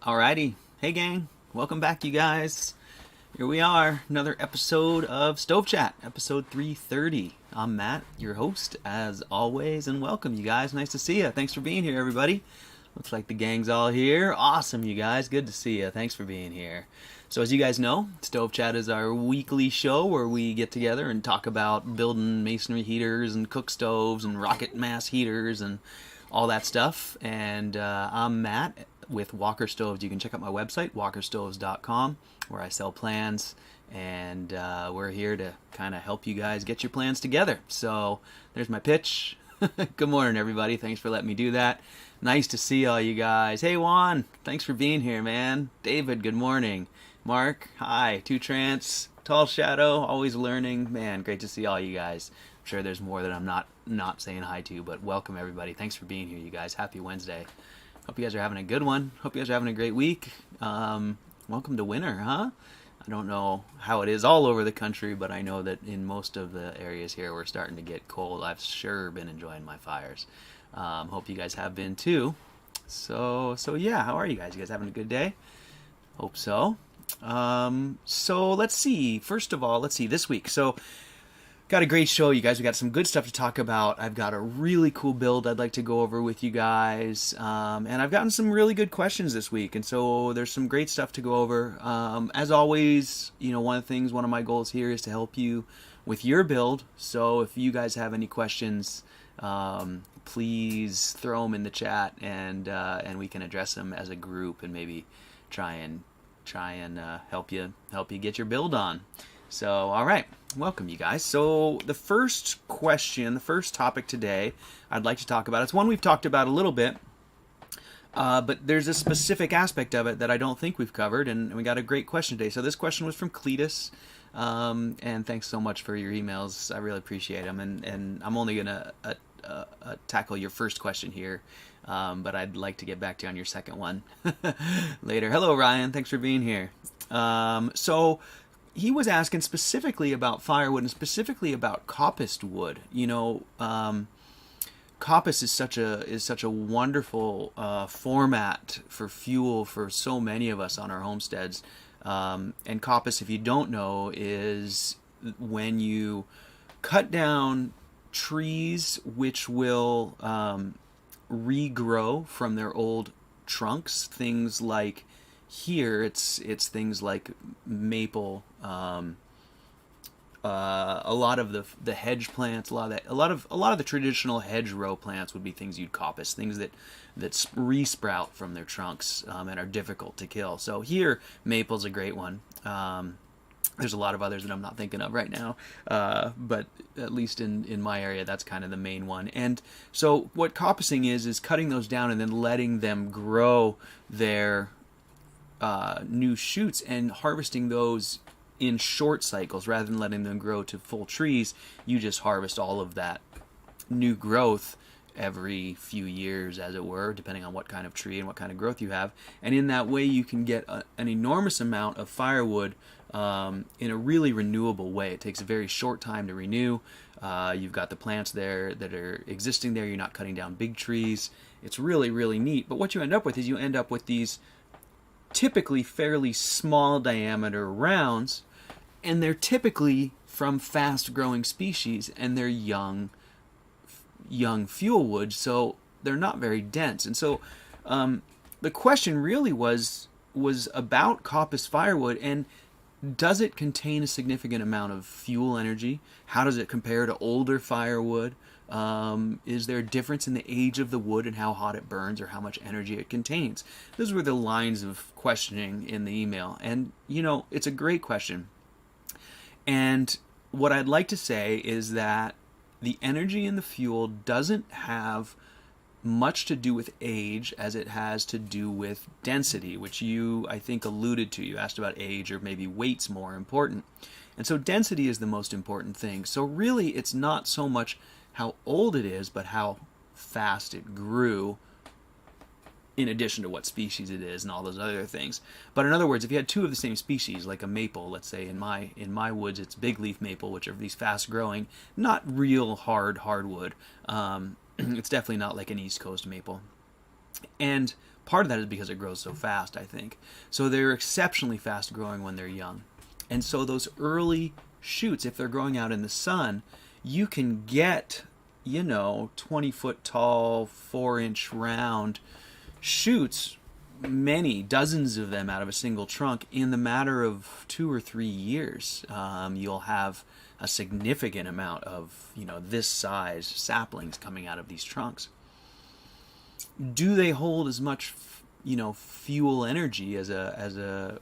Alrighty. Hey gang. Welcome back, you guys. Here we are. Another episode of Stove Chat, episode 330. I'm Matt, your host, as always, and welcome, you guys. Nice to see you. Thanks for being here, everybody. Looks like the gang's all here. Awesome, you guys. Good to see you. Thanks for being here. So as you guys know, Stove Chat is our weekly show where we get together and talk about building masonry heaters and cook stoves and rocket mass heaters and all that stuff. And I'm Matt with Walker Stoves. You can check out my website, walkerstoves.com, where I sell plans. And we're here to kind of help you guys get your plans together. So there's my pitch. Good morning, everybody. Thanks for letting me do that. Nice to see all you guys. Hey, Juan. Thanks for being here, man. David, good morning. Mark, hi. Two Trance, Tall Shadow, always learning. Man, great to see all you guys. I'm sure there's more that I'm not saying hi to, but welcome, everybody. Thanks for being here, you guys. Happy Wednesday. Hope you guys are having a good one. Hope you guys are having a great week. Welcome to winter, huh? I don't know how it is all over the country, but I know that in most of the areas here we're starting to get cold. I've sure been enjoying my fires. Hope you guys have been too. So yeah, how are you guys? You guys having a good day? Hope so. So let's see. First of all, this week. So got a great show, you guys. We got some good stuff to talk about. I've got a really cool build I'd like to go over with you guys. And I've gotten some really good questions this week. And so there's some great stuff to go over. As always, one of my goals here is to help you with your build. So if you guys have any questions, please throw them in the chat and we can address them as a group and maybe try and help you get your build on. So, all right, welcome, you guys. So the first topic today I'd like to talk about, it's one we've talked about a little bit, but there's a specific aspect of it that I don't think we've covered, and we got a great question today. So this question was from Cletus, and thanks so much for your emails. I really appreciate them, and I'm only going to tackle your first question here, but I'd like to get back to you on your second one later. Hello, Ryan. Thanks for being here. So he was asking specifically about firewood and specifically about coppiced wood. Coppiced is such a wonderful format for fuel for so many of us on our homesteads. And coppiced, if you don't know, is when you cut down trees which will regrow from their old trunks. Things like here, it's things like maple, a lot of the hedge plants, a lot of the traditional hedgerow plants would be things you'd coppice, things that resprout from their trunks and are difficult to kill. So here, maple's a great one. There's a lot of others that I'm not thinking of right now, but at least in my area, that's kind of the main one. And so what coppicing is cutting those down and then letting them grow their new shoots and harvesting those in short cycles rather than letting them grow to full trees. You just harvest all of that new growth every few years, as it were, depending on what kind of tree and what kind of growth you have. And in that way, you can get an enormous amount of firewood in a really renewable way. It takes a very short time to renew. You've got the plants there that are existing there. You're not cutting down big trees. It's really, really neat. But what you end up with these typically fairly small diameter rounds, and they're typically from fast-growing species, and they're young fuel wood, so they're not very dense. And so the question really was about coppiced firewood, and does it contain a significant amount of fuel energy? How does it compare to older firewood? Is there a difference in the age of the wood and how hot it burns or how much energy it contains? Those were the lines of questioning in the email. And, it's a great question. And what I'd like to say is that the energy in the fuel doesn't have much to do with age as it has to do with density, which you, I think, alluded to. You asked about age, or maybe weight's more important. And so density is the most important thing. So really, it's not so much how old it is, but how fast it grew, in addition to what species it is and all those other things. But in other words, if you had two of the same species, like a maple, let's say in my woods, it's big leaf maple, which are these fast growing, not real hardwood. It's definitely not like an East Coast maple. Part of that is because it grows so fast, I think. So they're exceptionally fast growing when they're young. And so those early shoots, if they're growing out in the sun, you can get, 20-foot tall, 4-inch round shoots, many dozens of them out of a single trunk in the matter of 2 or 3 years. You'll have a significant amount of this size saplings coming out of these trunks. Do they hold as much fuel energy as a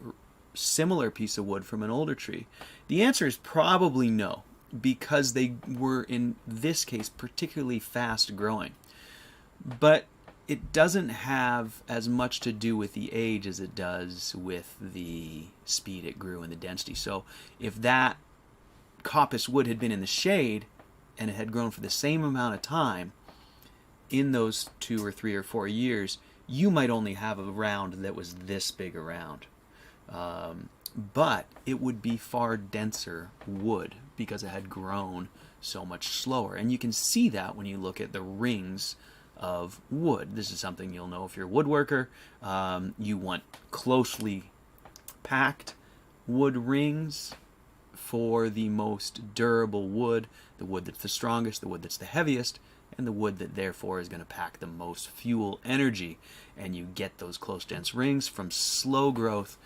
similar piece of wood from an older tree? The answer is probably no, because they were in this case particularly fast growing. But it doesn't have as much to do with the age as it does with the speed it grew and the density. So if that coppiced wood had been in the shade and it had grown for the same amount of time, in those 2 or 3 or 4 years, you might only have a round that was this big around. But it would be far denser wood because it had grown so much slower. And you can see that when you look at the rings of wood. This is something you'll know if you're a woodworker. You want closely packed wood rings for the most durable wood, the wood that's the strongest, the wood that's the heaviest, and the wood that therefore is going to pack the most fuel energy. And you get those close dense rings from slow growth,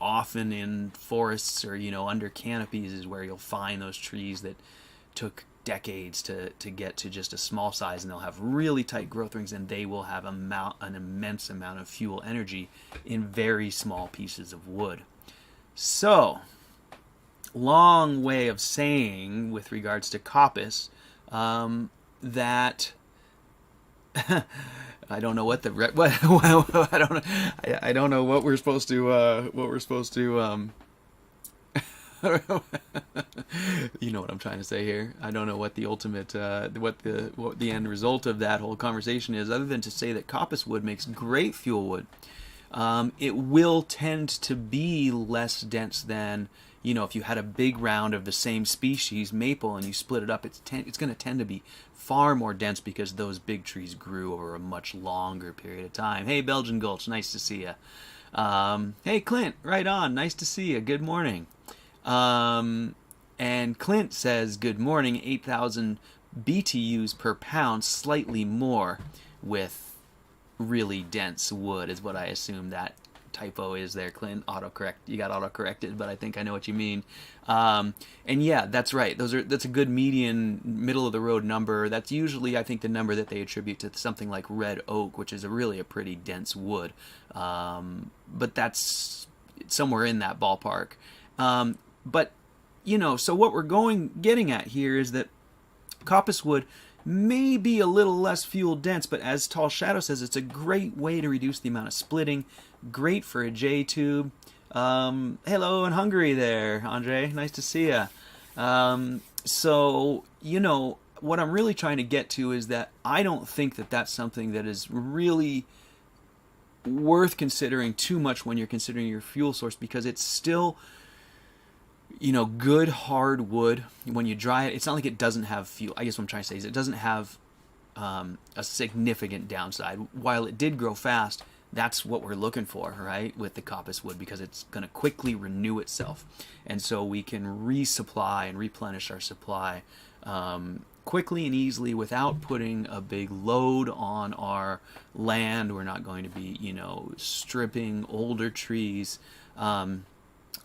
often in forests or under canopies is where you'll find those trees that took decades to get to just a small size, and they'll have really tight growth rings, and they will have an immense amount of fuel energy in very small pieces of wood. So, long way of saying with regards to coppice, that I don't know what I don't know what we're supposed to you know what I'm trying to say here. I don't know what the ultimate what the end result of that whole conversation is, other than to say that coppice wood makes great fuel wood. It will tend to be less dense than, if you had a big round of the same species, maple, and you split it up, it's going to tend to be far more dense because those big trees grew over a much longer period of time. Hey, Belgian Gulch, nice to see you. Hey, Clint, right on, nice to see you. Good morning. And Clint says, good morning, 8,000 BTUs per pound, slightly more with really dense wood is what I assume that typo is there, Clint. Autocorrect, you got autocorrected, but I think I know what you mean. And yeah, that's right. That's a good median, middle of the road number. That's usually, I think, the number that they attribute to something like red oak, which is really a pretty dense wood. But that's somewhere in that ballpark. But so what we're getting at here is that coppice wood may be a little less fuel dense, but as Tall Shadow says, it's a great way to reduce the amount of splitting. Great for a J-tube. Hello in Hungary there, Andre. Nice to see ya. So, what I'm really trying to get to is that I don't think that that's something that is really worth considering too much when you're considering your fuel source, because it's still, good hard wood. When you dry it, it's not like it doesn't have fuel. I guess what I'm trying to say is it doesn't have a significant downside. While it did grow fast, that's what we're looking for, right, with the coppice wood, because it's going to quickly renew itself. And so we can resupply and replenish our supply quickly and easily without putting a big load on our land. We're not going to be, stripping older trees.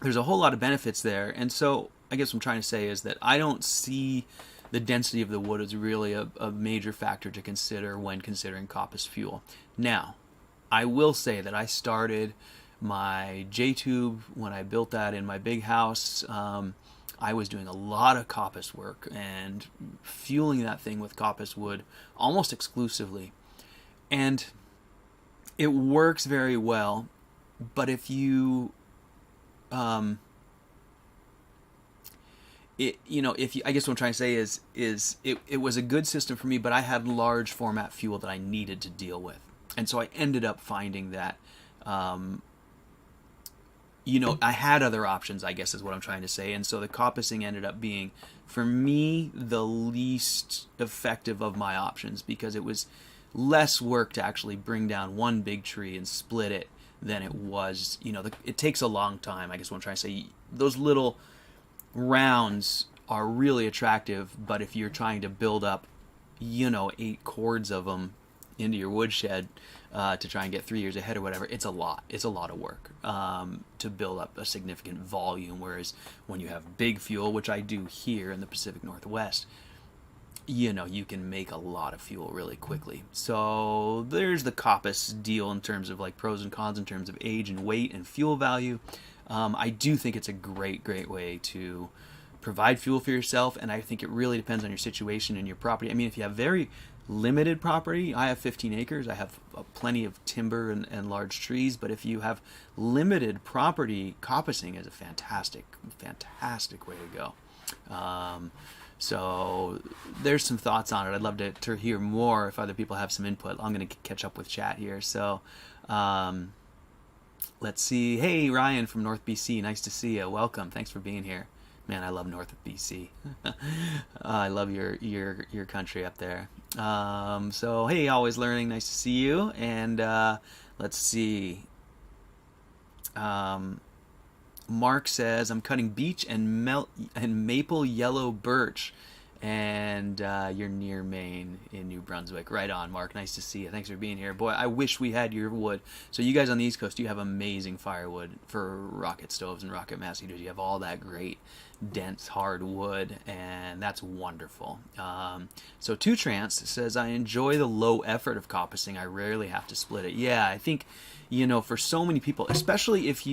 There's a whole lot of benefits there. And so I guess what I'm trying to say is that I don't see the density of the wood as really a major factor to consider when considering coppice fuel. Now, I will say that I started my J-tube when I built that in my big house. I was doing a lot of coppice work and fueling that thing with coppice wood almost exclusively. And it works very well, but if you I guess what I'm trying to say is it was a good system for me, but I had large format fuel that I needed to deal with. And so I ended up finding that, I had other options, I guess is what I'm trying to say. And so the coppicing ended up being, for me, the least effective of my options, because it was less work to actually bring down one big tree and split it than it was. It takes a long time. I guess what I'm trying to say, those little rounds are really attractive, but if you're trying to build up, 8 cords of them into your woodshed to try and get 3 years ahead or whatever, it's a lot. It's a lot of work to build up a significant volume. Whereas when you have big fuel, which I do here in the Pacific Northwest, you can make a lot of fuel really quickly. So there's the Coppiced deal in terms of like pros and cons in terms of age and weight and fuel value. I do think it's a great way to provide fuel for yourself, and I think it really depends on your situation and your property. I mean, if you have very limited property, I have 15 acres, I have plenty of timber and large trees, but if you have limited property, coppicing is a fantastic way to go. So there's some thoughts on it. I'd love to hear more if other people have some input. I'm going to catch up with chat here. So let's see. Hey, Ryan from North BC. Nice to see you. Welcome. Thanks for being here. Man, I love North of BC. I love your country up there. So, hey, always learning. Nice to see you. And let's see. Mark says, I'm cutting beech and maple yellow birch, and you're near Maine in New Brunswick. Right on, Mark. Nice to see you. Thanks for being here. Boy, I wish we had your wood. So you guys on the East Coast, you have amazing firewood for rocket stoves and rocket mass heaters. You have all that great, dense, hard wood, and that's wonderful. So Two Trance says, I enjoy the low effort of coppicing. I rarely have to split it. Yeah, I think, for so many people, especially if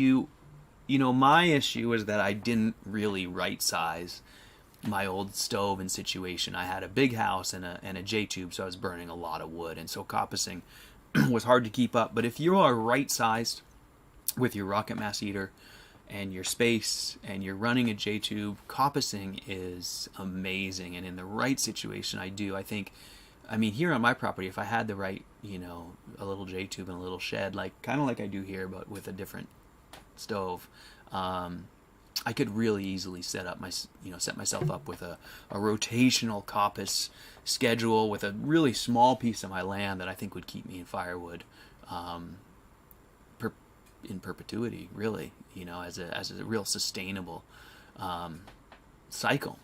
my issue is that I didn't really right size my old stove and situation. I had a big house and a J-tube, so I was burning a lot of wood, and so coppicing was hard to keep up. But if you are right sized with your rocket mass heater and your space and you're running a J-tube, coppicing is amazing. And in the right situation, I think, here on my property, if I had the right, a little J-tube and a little shed, kind of like I do here, but with a different stove, I could really easily set myself up with a rotational coppice schedule with a really small piece of my land that I think would keep me in firewood in perpetuity, really, as a real sustainable cycle.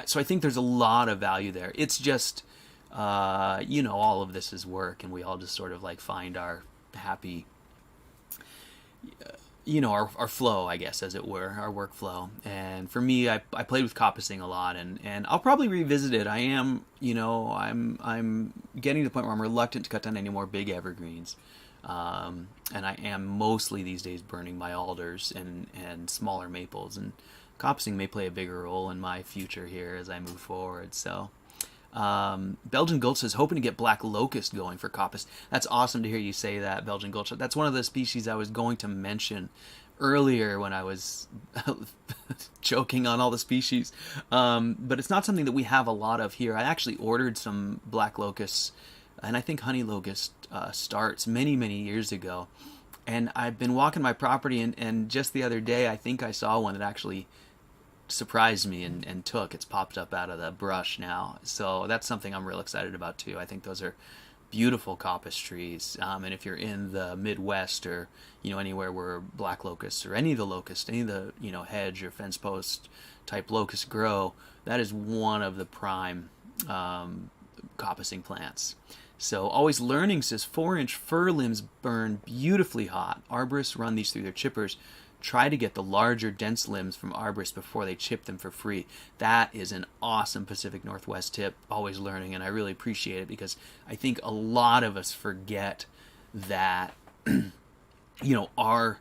So I think there's a lot of value there. It's just, all of this is work, and we all just sort of find our happy, our flow, I guess, as it were, our workflow. And for me, I played with coppicing a lot, and I'll probably revisit it. I am, I'm getting to the point where I'm reluctant to cut down any more big evergreens. And I am mostly these days burning my alders and smaller maples, and coppicing may play a bigger role in my future here as I move forward. So Belgian Gulch says, hoping to get black locust going for coppice. That's awesome to hear you say that, Belgian Gulch. That's one of the species I was going to mention earlier when I was joking on all the species. But it's not something that we have a lot of here. I actually ordered some black locusts, and I think honey locust starts many years ago. And I've been walking my property, and just the other day, I think I saw one that actually surprised me and took. It's popped up out of the brush now, so that's something I'm real excited about too. I think those are beautiful coppice trees, and if you're in the Midwest or anywhere where black locusts or any of the hedge or fence post type locusts grow, that is one of the prime coppicing plants. So Always Learning says 4-inch fir limbs burn beautifully hot. Arborists run these through their chippers. Try to get the larger, dense limbs from arborists before they chip them for free. That is an awesome Pacific Northwest tip, Always Learning, and I really appreciate it because I think a lot of us forget that, our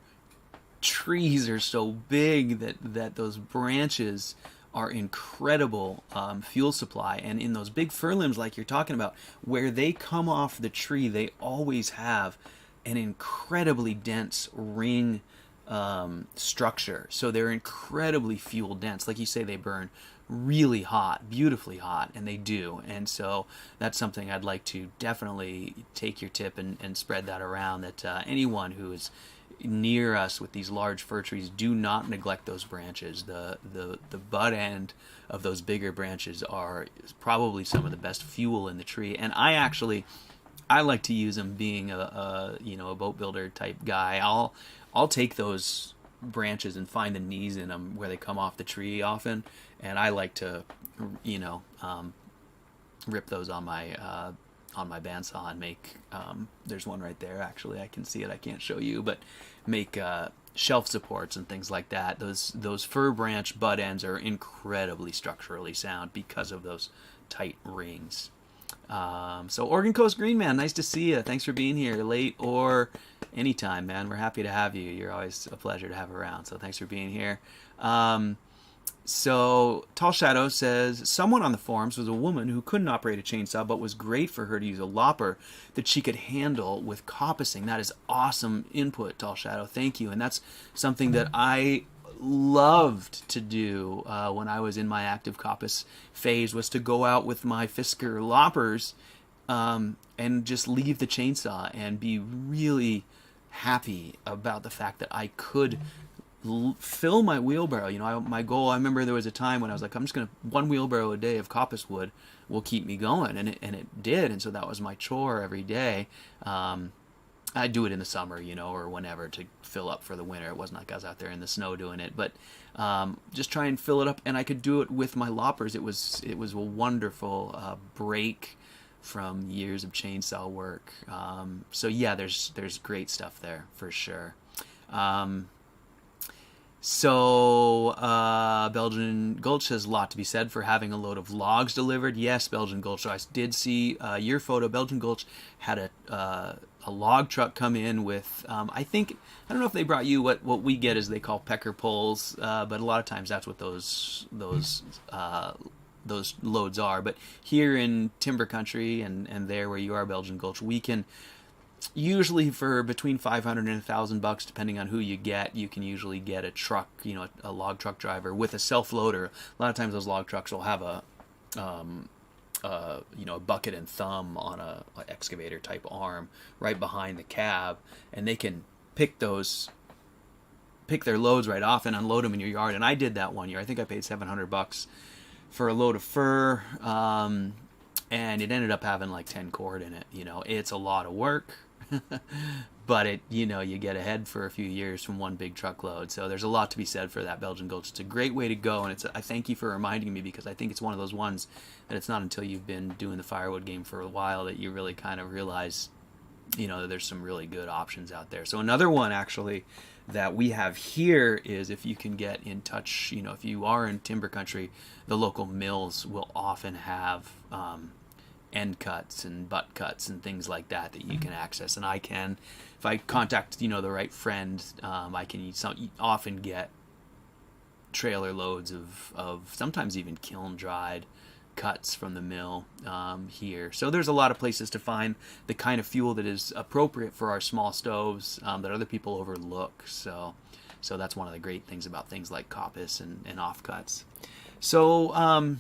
trees are so big that those branches are incredible fuel supply. And in those big fir limbs like you're talking about, where they come off the tree, they always have an incredibly dense ring structure, so they're incredibly fuel dense. Like you say, they burn really hot, beautifully hot, and they do. And so that's something I'd like to definitely take your tip and spread that around, that anyone who is near us with these large fir trees, do not neglect those branches. The butt end of those bigger branches are probably some of the best fuel in the tree. And I actually I like to use them being a boat builder type guy. I'll take those branches and find the knees in them where they come off the tree often, and I like to rip those on my bandsaw and make there's one right there, actually I can see it, I can't show you, but make shelf supports and things like that. Those fir branch butt ends are incredibly structurally sound because of those tight rings. So Oregon Coast Green Man, nice to see you. Thanks for being here late or anytime, man. We're happy to have you. You're always a pleasure to have around, so thanks for being here. So Tall Shadow says, someone on the forums was a woman who couldn't operate a chainsaw, but was great for her to use a lopper that she could handle with coppicing. That is awesome input, Tall Shadow. Thank you. And that's something that I loved to do when I was in my active coppice phase, was to go out with my Fisker loppers and just leave the chainsaw and be really happy about the fact that I could fill my wheelbarrow. My goal, I remember there was a time when I was like, I'm just going to, one wheelbarrow a day of coppice wood will keep me going, and it did, and so that was my chore every day. I do it in the summer, or whenever, to fill up for the winter. It wasn't like I was out there in the snow doing it, but just try and fill it up, and I could do it with my loppers. It was a wonderful break from years of chainsaw work. So yeah, there's great stuff there for sure. So Belgian Gulch has a lot to be said for having a load of logs delivered. Yes, Belgian Gulch. So I did see your photo. Belgian Gulch had a log truck come in with, I don't know if they brought you what we get is they call pecker poles, but a lot of times that's what those loads are. But here in timber country and there where you are, Belgian Gulch, we can usually, for between $500 and $1,000, depending on who you get, you can usually get a truck, a log truck driver with a self-loader. A lot of times those log trucks will have a bucket and thumb on a excavator type arm right behind the cab, and they can pick their loads right off and unload them in your yard. And I did that one year. I think I paid $700 for a load of fir, and it ended up having like 10 cord in it. It's a lot of work. But you get ahead for a few years from one big truckload. So there's a lot to be said for that Belgian Gulch. It's a great way to go, and I thank you for reminding me, because I think it's one of those ones that it's not until you've been doing the Firewood game for a while that you really kind of realize, that there's some really good options out there. So another one actually that we have here is, if you can get in touch, if you are in timber country, the local mills will often have end cuts and butt cuts and things like that you can access. And I can, if I contact the right friend, I can often get trailer loads of sometimes even kiln dried cuts from the mill here. So there's a lot of places to find the kind of fuel that is appropriate for our small stoves that other people overlook. So that's one of the great things about things like coppice and offcuts. So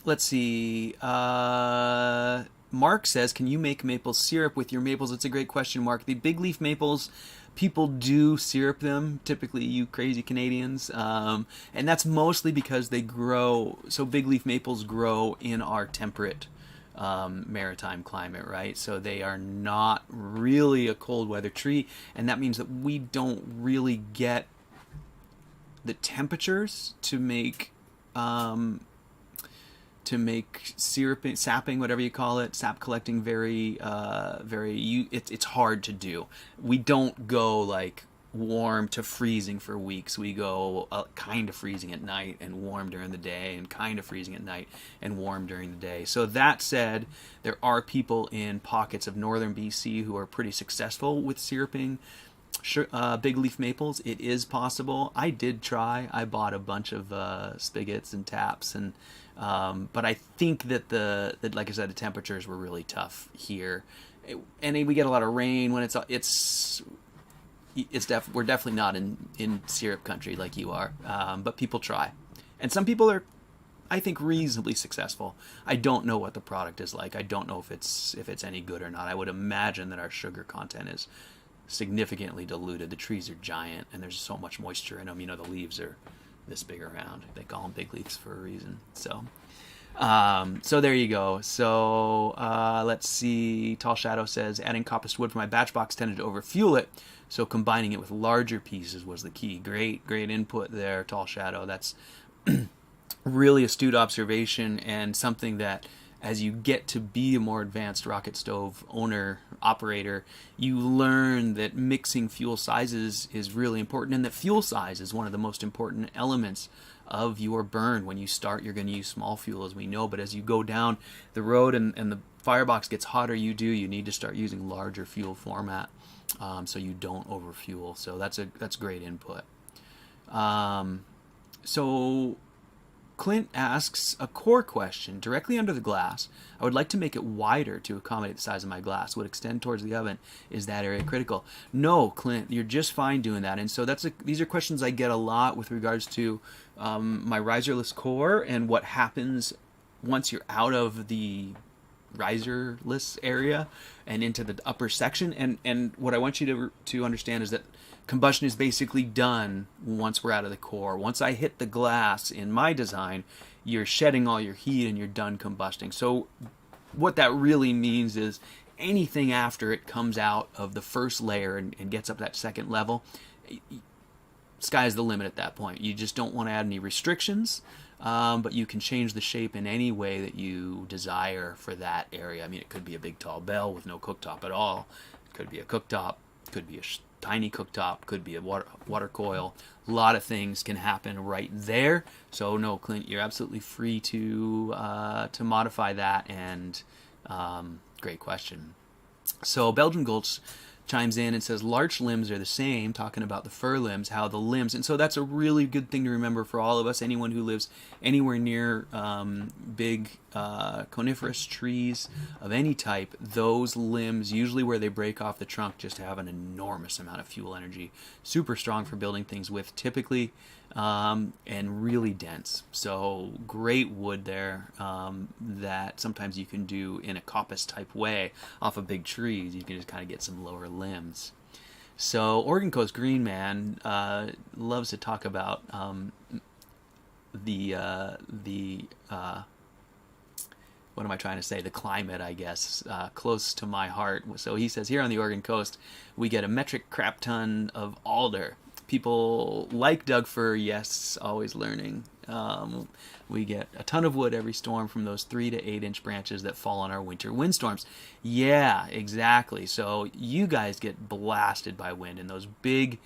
let's see. Mark says, can you make maple syrup with your maples? It's a great question, Mark. The big leaf maples, people do syrup them, typically, you crazy Canadians. And that's mostly because they grow, so big leaf maples grow in our temperate maritime climate, right? So they are not really a cold weather tree, and that means that we don't really get the temperatures to make sapping, whatever you call it, sap collecting, it's hard to do. We don't go like warm to freezing for weeks. We go kind of freezing at night and warm during the day, and kind of freezing at night and warm during the day. So that said, there are people in pockets of northern BC who are pretty successful with syruping big leaf maples. It is possible. I did try. I bought a bunch of spigots and taps, and but I think that like I said, the temperatures were really tough here, and we get a lot of rain when we're definitely not in syrup country like you are, but people try, and some people are, I think, reasonably successful. I don't know what the product is like. I don't know if it's any good or not. I would imagine that our sugar content is significantly diluted. The trees are giant, and there's so much moisture in them. The leaves are this big around. They call them big leaves for a reason. So, So there you go. So let's see. Tall Shadow says, adding coppiced wood for my batch box tended to overfuel it, so combining it with larger pieces was the key. Great input there, Tall Shadow. That's really astute observation, and something that, as you get to be a more advanced rocket stove owner, operator, you learn that mixing fuel sizes is really important, and that fuel size is one of the most important elements of your burn. When you start, you're going to use small fuel, as we know, but as you go down the road and the firebox gets hotter, you need to start using larger fuel format, so you don't overfuel. So that's great input. So Clint asks a core question directly under the glass. I would like to make it wider to accommodate the size of my glass. Would extend towards the oven. Is that area critical? No, Clint, you're just fine doing that. And so these are questions I get a lot with regards to my riserless core and what happens once you're out of the riserless area and into the upper section. And what I want you to understand is that combustion is basically done once we're out of the core. Once I hit the glass in my design, you're shedding all your heat and you're done combusting. So what that really means is anything after it comes out of the first layer and gets up that second level, sky's the limit at that point. You just don't want to add any restrictions, but you can change the shape in any way that you desire for that area. I mean, it could be a big tall bell with no cooktop at all. It could be a cooktop. It could be a tiny cooktop, could be a water coil. A lot of things can happen right there. So no, Clint, you're absolutely free to modify that. And great question. So Belgian Gulch chimes in and says larch limbs are the same, talking about the fir limbs, how the limbs, and so that's a really good thing to remember for all of us, anyone who lives anywhere near big coniferous trees of any type. Those limbs, usually where they break off the trunk, just have an enormous amount of fuel energy, super strong for building things with typically, and really dense. So great wood there, that sometimes you can do in a coppice type way off of big trees. You can just kind of get some lower limbs. So Oregon Coast Green Man loves to talk about what am I trying to say? The climate, I guess, close to my heart. So he says, here on the Oregon coast, we get a metric crap ton of alder. People like Doug fir, yes, always learning. We get a ton of wood every storm from those 3 to 8 inch branches that fall on our winter windstorms. Yeah, exactly. So you guys get blasted by wind, and those big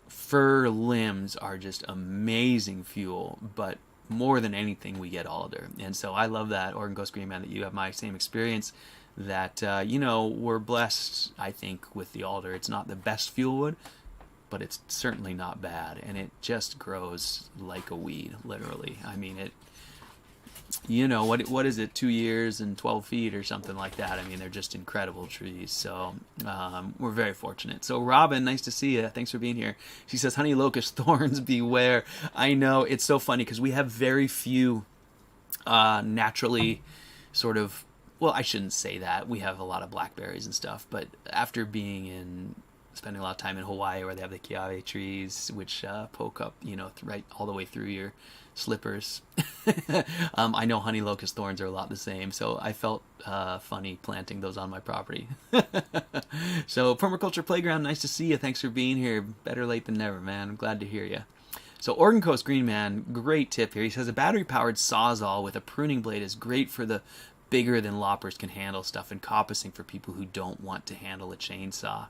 fir limbs are just amazing fuel, but more than anything, we get alder. And so I love that, Oregon Coast Green Man, that you have my same experience, that, we're blessed, I think, with the alder. It's not the best fuel wood, but it's certainly not bad, and it just grows like a weed, literally. I mean, what is it, 2 years and 12 feet or something like that? I mean, they're just incredible trees, so we're very fortunate. So Robin, nice to see you. Thanks for being here. She says, honey locust thorns, beware. I know, it's so funny, because we have very few naturally sort of, well, I shouldn't say that. We have a lot of blackberries and stuff, but after spending a lot of time in Hawaii, where they have the kiawe trees, which poke up, right all the way through your slippers. I know honey locust thorns are a lot the same, so I felt funny planting those on my property. So Permaculture Playground, nice to see you. Thanks for being here. Better late than never, man. I'm glad to hear you. So Oregon Coast Green Man, great tip here. He says a battery-powered sawzall with a pruning blade is great for the bigger than loppers can handle stuff, and coppicing for people who don't want to handle a chainsaw.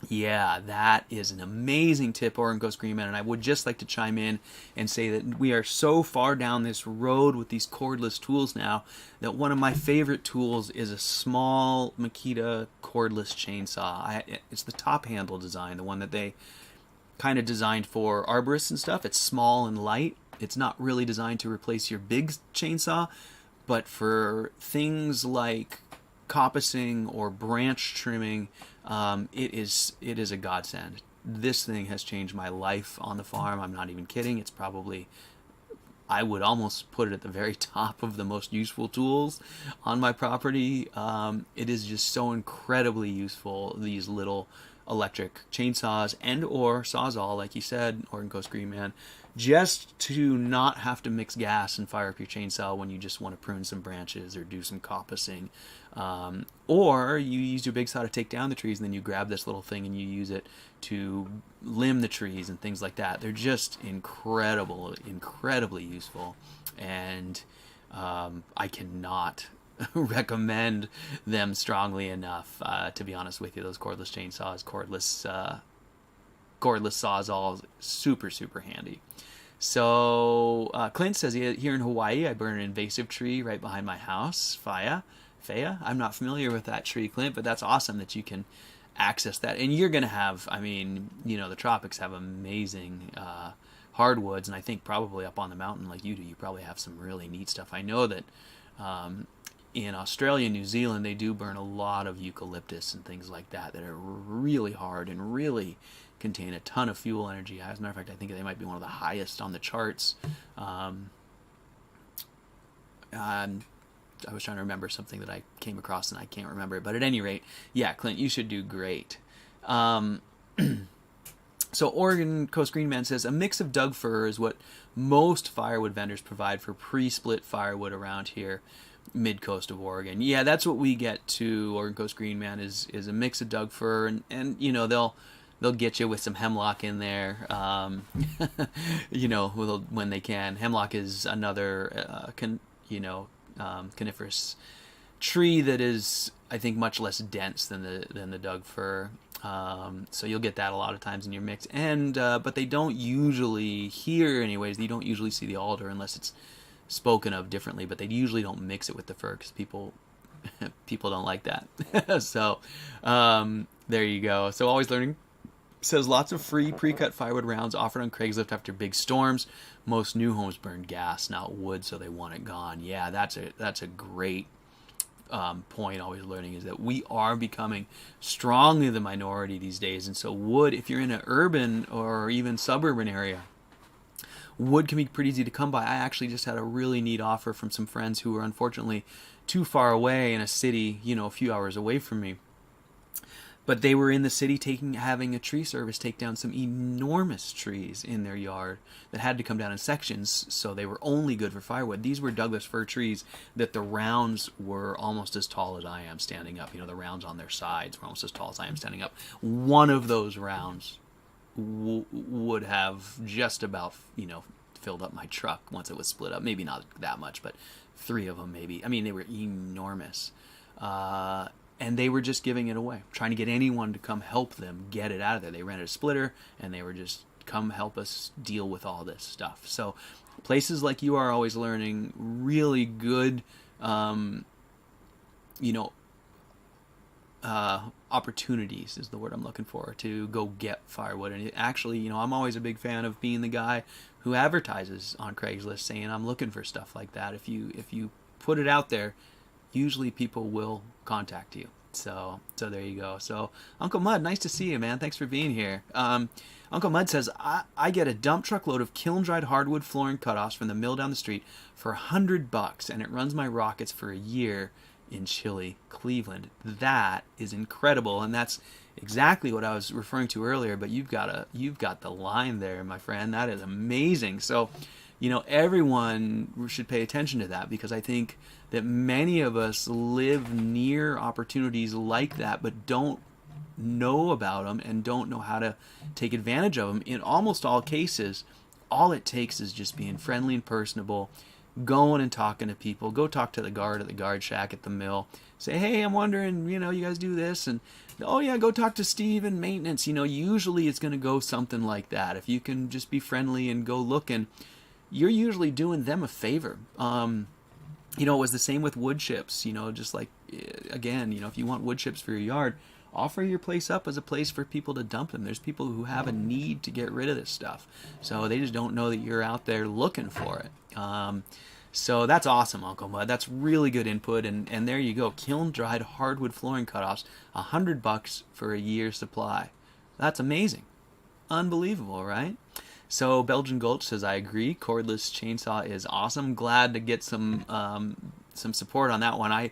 Yeah, that is an amazing tip, Oregon Coast Green Man, and I would just like to chime in and say that we are so far down this road with these cordless tools now that one of my favorite tools is a small Makita cordless chainsaw. It's the top handle design, the one that they kind of designed for arborists and stuff. It's small and light. It's not really designed to replace your big chainsaw, but for things like coppicing or branch trimming, it is a godsend. This thing has changed my life on the farm. I'm not even kidding. It's probably, I would almost put it at the very top of the most useful tools on my property. It is just so incredibly useful, these little electric chainsaws and or Sawzall, like you said, Oregon Coast Green Man, just to not have to mix gas and fire up your chainsaw when you just want to prune some branches or do some coppicing. Or you use your big saw to take down the trees, and then you grab this little thing and you use it to limb the trees and things like that. They're just incredibly useful, and I cannot recommend them strongly enough. To be honest with you, those cordless chainsaws, cordless Sawzall, super handy. So Clint says here in Hawaii, I burn an invasive tree right behind my house. Faya. I'm not familiar with that tree, Clint, but that's awesome that you can access that. And you're going to have, I mean, you know, the tropics have amazing hardwoods, and I think probably up on the mountain like you do, you probably have some really neat stuff. I know that in Australia and New Zealand, they do burn a lot of eucalyptus and things like that that are really hard and really contain a ton of fuel energy. As a matter of fact, I think they might be one of the highest on the charts. I was trying to remember something that I came across and I can't remember it. But at any rate, yeah, Clint, you should do great. So Oregon Coast Green Man says, a mix of Doug fir is what most firewood vendors provide for pre-split firewood around here, mid-coast of Oregon. Yeah, that's what we get to Oregon Coast Green Man is a mix of Doug fir, and you know, they'll get you with some hemlock in there, you know, when they can. Hemlock is another, coniferous tree that is, I think, much less dense than the Doug fir. So you'll get that a lot of times in your mix, and but they don't usually, here anyways, you don't usually see the alder unless it's spoken of differently, but they usually don't mix it with the fir because people don't like that. So there you go. So Always Learning says lots of free pre-cut firewood rounds offered on Craigslist after big storms. Most new homes burn gas, not wood, so they want it gone. Yeah, that's a great point. Always Learning is that we are becoming strongly the minority these days, and so wood, if you're in an urban or even suburban area, wood can be pretty easy to come by. I actually just had a really neat offer from some friends who were unfortunately too far away in a city, you know, a few hours away from me. But they were in the city having a tree service take down some enormous trees in their yard that had to come down in sections, so they were only good for firewood. These were Douglas fir trees that the rounds were almost as tall as I am standing up. You know, the rounds on their sides were almost as tall as I am standing up. One of those rounds would have just about, you know, filled up my truck once it was split up. Maybe not that much, but 3 of them maybe. I mean, they were enormous. And they were just giving it away, trying to get anyone to come help them get it out of there. They rented a splitter, and they were just, come help us deal with all this stuff. So places like You Are Always Learning, really good, opportunities is the word I'm looking for, to go get firewood. And actually, you know, I'm always a big fan of being the guy who advertises on Craigslist saying I'm looking for stuff like that. If you put it out there, usually people will contact you. So there you go. So Uncle Mud, nice to see you, man. Thanks for being here. Uncle Mud says, I get a dump truck load of kiln-dried hardwood flooring cutoffs from the mill down the street for $100, and it runs my rockets for a year in chilly Cleveland. That is incredible, and that's exactly what I was referring to earlier, but you've got the line there, my friend. That is amazing. So, you know, everyone should pay attention to that, because I think that many of us live near opportunities like that, but don't know about them and don't know how to take advantage of them. In almost all cases, all it takes is just being friendly and personable, going and talking to people. Go talk to the guard at the guard shack at the mill. Say, hey, I'm wondering, you know, you guys do this, and oh yeah, go talk to Steve in maintenance. You know, usually it's going to go something like that. If you can just be friendly and go looking, you're usually doing them a favor. You know, it was the same with wood chips. You know, just like, again, you know, if you want wood chips for your yard, offer your place up as a place for people to dump them. There's people who have a need to get rid of this stuff, so they just don't know that you're out there looking for it. So that's awesome, Uncle Mud. That's really good input, and there you go. Kiln-dried hardwood flooring cutoffs, $100 for a year's supply. That's amazing. Unbelievable, right? So Belgian Gulch says, I agree. Cordless chainsaw is awesome. Glad to get some support on that one. I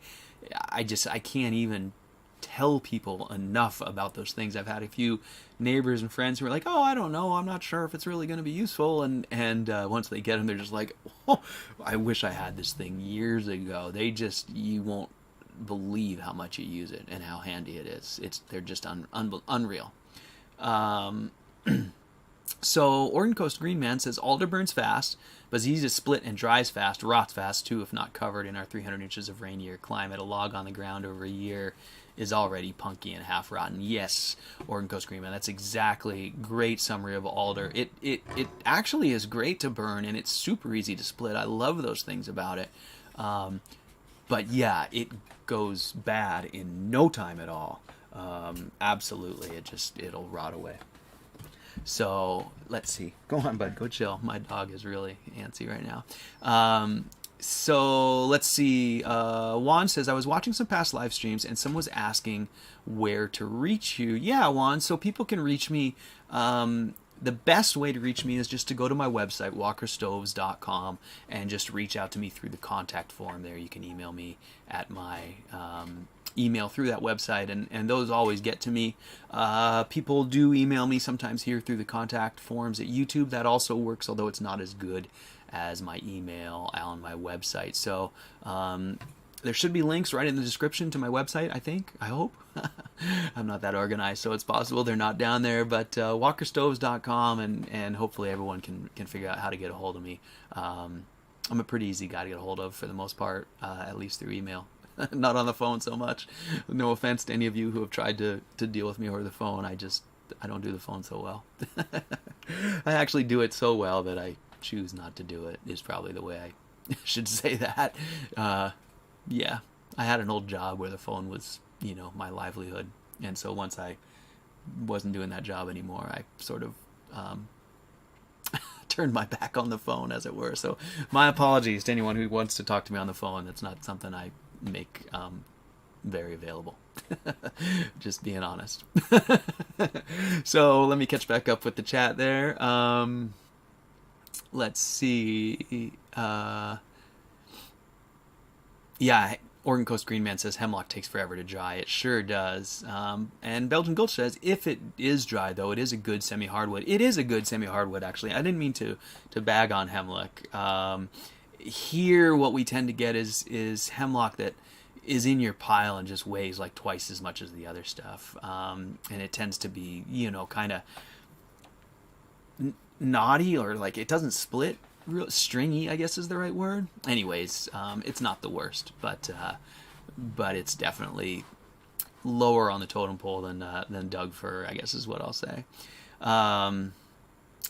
can't even tell people enough about those things. I've had a few neighbors and friends who are like, "Oh, I don't know, I'm not sure if it's really going to be useful," and once they get them, they're just like, "Oh, I wish I had this thing years ago." You won't believe how much you use it and how handy it is. They're just unreal. Um, so Oregon Coast Green Man says alder burns fast, but is easy to split and dries fast, rots fast too if not covered in our 300 inches of rain year climate. A log on the ground over a year is already punky and half rotten. Yes, Oregon Coast Green Man, that's exactly great summary of alder. It actually is great to burn, and it's super easy to split. I love those things about it. But yeah, it goes bad in no time at all. Absolutely, it'll rot away. So let's see. Go on, bud. Go chill. My dog is really antsy right now. So let's see. Juan says, I was watching some past live streams and someone was asking where to reach you. Yeah, Juan. So people can reach me. The best way to reach me is just to go to my website, walkerstoves.com, and just reach out to me through the contact form there. You can email me at my email through that website, and those always get to me. People do email me sometimes here through the contact forms at YouTube. That also works, although it's not as good as my email on my website. So there should be links right in the description to my website, I hope. I'm not that organized, so it's possible they're not down there, but walkerstoves.com, and hopefully everyone can figure out how to get a hold of me. I'm a pretty easy guy to get a hold of for the most part, at least through email. Not on the phone so much. No offense to any of you who have tried to deal with me over the phone. I don't do the phone so well. I actually do it so well that I choose not to do it, is probably the way I should say that. Yeah, I had an old job where the phone was, my livelihood. And so once I wasn't doing that job anymore, I sort of turned my back on the phone, as it were. So my apologies to anyone who wants to talk to me on the phone. That's not something I make very available. Just being honest. So let me catch back up with the chat there. Let's see. Yeah, Oregon Coast Green Man says hemlock takes forever to dry. It sure does. And Belgian Gulch says if it is dry, though, it is a good semi-hardwood. It is a good semi-hardwood, actually. I didn't mean to bag on hemlock. Here, what we tend to get is hemlock that is in your pile and just weighs like twice as much as the other stuff. And it tends to be, kind of knotty, or like it doesn't split. Real stringy, I guess is the right word. Anyways, it's not the worst, but it's definitely lower on the totem pole than Doug fir, I guess is what I'll say.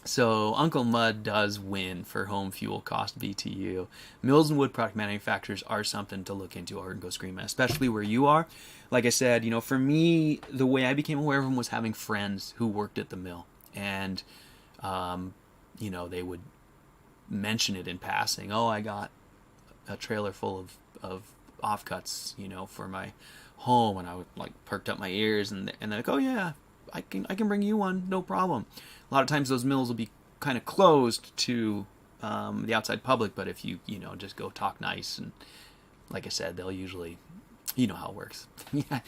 So Uncle Mud does win for home fuel cost BTU. Mills and wood product manufacturers are something to look into, Oregon Coast Green Man, especially where you are. Like I said, for me, the way I became aware of them was having friends who worked at the mill, and they would mention it in passing. Oh, I got a trailer full of offcuts, for my home, and I would like perked up my ears, and they're like, oh yeah, I can bring you one, no problem. A lot of times those mills will be kind of closed to the outside public, but if you just go talk nice, and like I said, they'll usually, how it works. Yeah,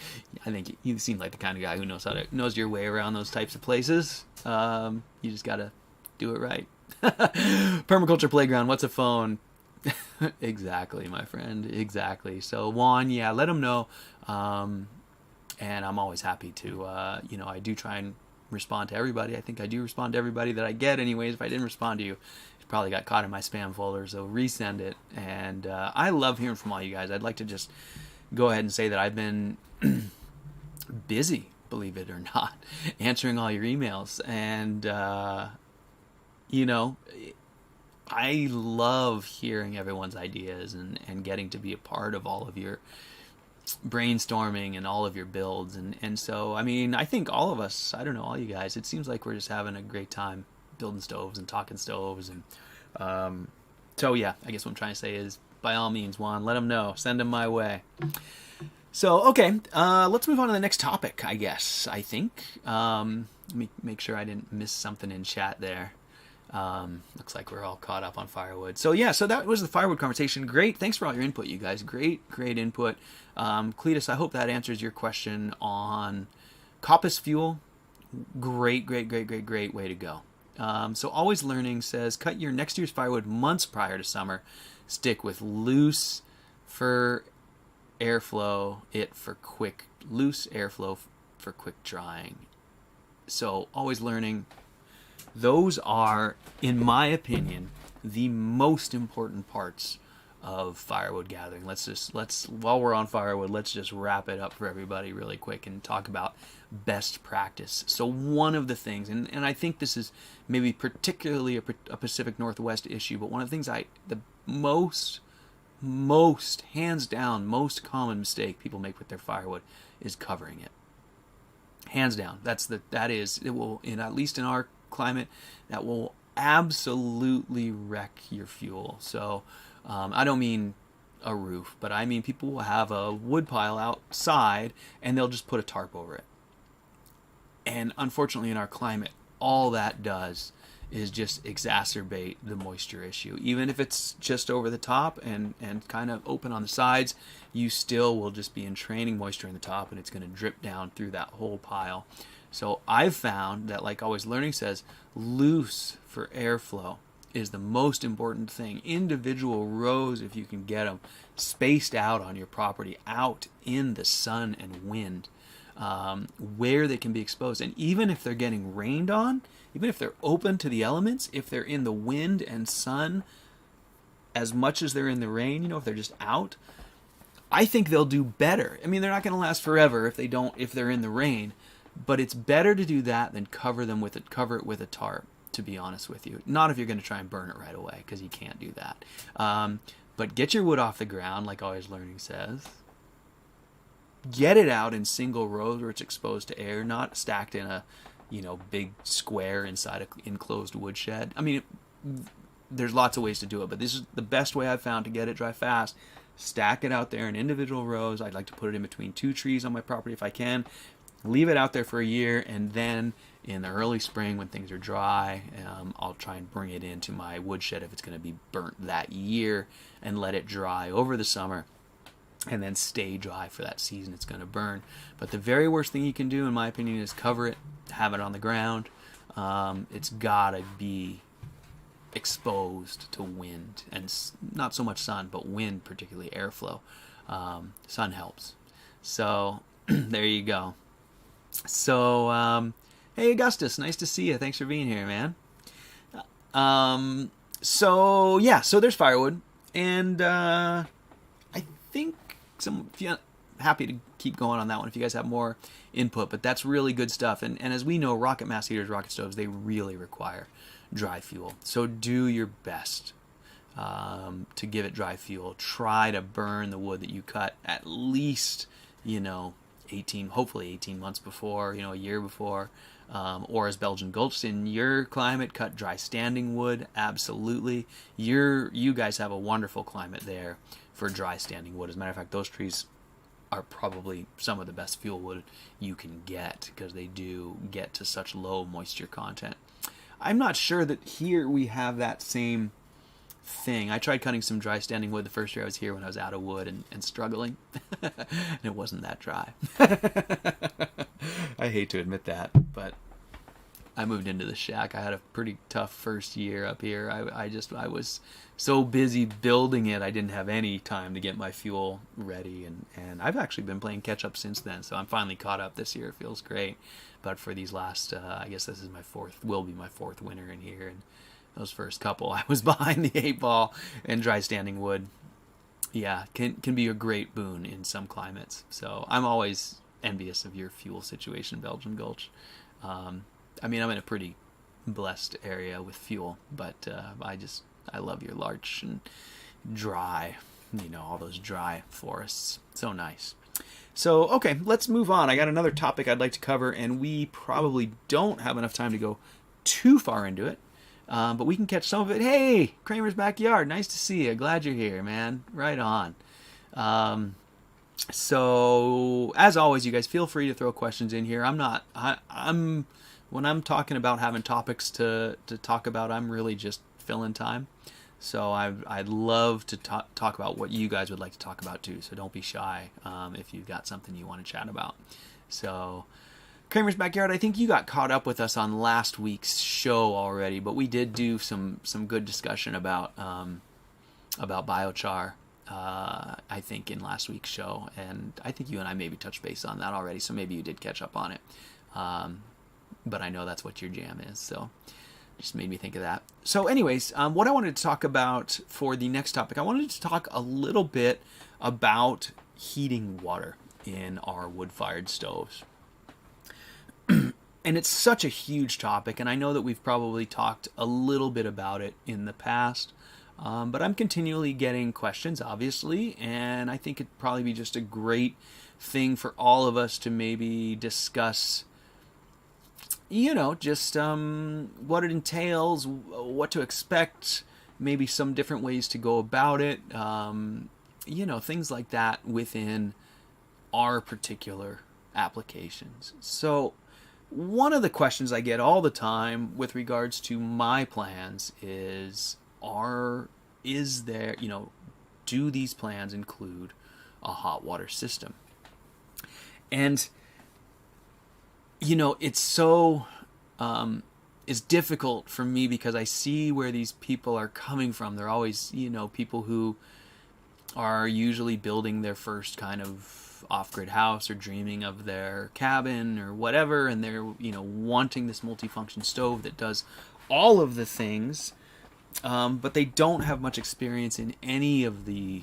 I think you seem like the kind of guy who knows your way around those types of places. You just gotta do it right. Permaculture Playground, what's a phone? Exactly, my friend, exactly. So Juan, yeah, let him know. And I'm always happy to, I do try and respond to everybody. I think I do respond to everybody that I get anyways. If I didn't respond to you, it probably got caught in my spam folder, so resend it. And I love hearing from all you guys. I'd like to just go ahead and say that I've been busy, believe it or not, answering all your emails. And, I love hearing everyone's ideas and getting to be a part of all of your brainstorming and all of your builds. And so, I think all of us, I don't know, all you guys, it seems like we're just having a great time building stoves and talking stoves. And so, yeah, I guess what I'm trying to say is, by all means, Juan, let them know. Send them my way. So, okay, let's move on to the next topic, I guess, I think. Let me make sure I didn't miss something in chat there. Looks like we're all caught up on firewood. So yeah, so that was the firewood conversation. Great. Thanks for all your input, you guys. Great input. Cletus, I hope that answers your question on Coppiced fuel. Great way to go. So Always Learning says, cut your next year's firewood months prior to summer. Stick with loose for airflow. Loose airflow for quick drying. So Always Learning. Those are, in my opinion, the most important parts of firewood gathering. While we're on firewood, let's just wrap it up for everybody really quick and talk about best practice. So one of the things, and I think this is maybe particularly a Pacific Northwest issue, but one of the things the most hands down, most common mistake people make with their firewood is covering it. Hands down. It will, at least in our climate, that will absolutely wreck your fuel. So I don't mean a roof, but I mean people will have a wood pile outside and they'll just put a tarp over it. And unfortunately in our climate, all that does is just exacerbate the moisture issue. Even if it's just over the top and kind of open on the sides, you still will just be entraining moisture in the top and it's going to drip down through that whole pile. So I've found that, like Always Learning says, loose for airflow is the most important thing. Individual rows, if you can get them, spaced out on your property, out in the sun and wind, where they can be exposed. And even if they're getting rained on, even if they're open to the elements, if they're in the wind and sun as much as they're in the rain, if they're just out, I think they'll do better. I mean, they're not going to last forever if they're in the rain. But it's better to do that than cover it with a tarp, to be honest with you. Not if you're going to try and burn it right away, because you can't do that. But get your wood off the ground, like Always Learning says. Get it out in single rows where it's exposed to air, not stacked in a big square inside an enclosed woodshed. I mean, there's lots of ways to do it, but this is the best way I've found to get it dry fast. Stack it out there in individual rows. I'd like to put it in between 2 trees on my property if I can. Leave it out there for a year, and then in the early spring when things are dry, I'll try and bring it into my woodshed if it's going to be burnt that year and let it dry over the summer and then stay dry for that season it's going to burn. But the very worst thing you can do, in my opinion, is cover it, have it on the ground. It's got to be exposed to wind, and not so much sun, but wind, particularly airflow. Sun helps. So there you go. So, hey Augustus, nice to see you. Thanks for being here, man. So there's firewood, and I think happy to keep going on that one if you guys have more input, but that's really good stuff. And as we know, rocket mass heaters, rocket stoves, they really require dry fuel. So do your best to give it dry fuel. Try to burn the wood that you cut at least, hopefully 18 months before, a year before, or as Belgian Gulch in your climate, cut dry standing wood. Absolutely. You guys have a wonderful climate there for dry standing wood. As a matter of fact, those trees are probably some of the best fuel wood you can get because they do get to such low moisture content. I'm not sure that here we have that same thing. I tried cutting some dry standing wood the first year I was here when I was out of wood and struggling. And it wasn't that dry. I hate to admit that, but I moved into the shack. I had a pretty tough first year up here. I was so busy building it, I didn't have any time to get my fuel ready. And I've actually been playing catch up since then, so I'm finally caught up this year. It feels great. But for these last, I guess this is will be my fourth winter in here. And those first couple, I was behind the 8 ball, and dry standing wood, yeah, can be a great boon in some climates. So I'm always envious of your fuel situation, Belgian Gulch. I mean, I'm in a pretty blessed area with fuel, but I love your larch and dry, all those dry forests. So nice. So, okay, let's move on. I got another topic I'd like to cover, and we probably don't have enough time to go too far into it. But we can catch some of it. Hey, Kramer's Backyard. Nice to see you. Glad you're here, man. Right on. So, as always, you guys feel free to throw questions in here. I'm when I'm talking about having topics to talk about, I'm really just filling time. So I'd love to talk about what you guys would like to talk about too. So don't be shy if you've got something you want to chat about. So Kramer's Backyard, I think you got caught up with us on last week's show already, but we did do some good discussion about biochar. I think in last week's show, and I think you and I maybe touched base on that already, so maybe you did catch up on it. But I know that's what your jam is, so just made me think of that. So anyways, what I wanted to talk about for the next topic, I wanted to talk a little bit about heating water in our wood-fired stoves. And it's such a huge topic, and I know that we've probably talked a little bit about it in the past, but I'm continually getting questions, obviously, and I think it'd probably be just a great thing for all of us to maybe discuss, just what it entails, what to expect, maybe some different ways to go about it, things like that within our particular applications. So one of the questions I get all the time with regards to my plans is there, do these plans include a hot water system? And, it's so, it's difficult for me because I see where these people are coming from. They're always, people who are usually building their first kind of off-grid house or dreaming of their cabin or whatever, and they're wanting this multifunction stove that does all of the things, but they don't have much experience in any of the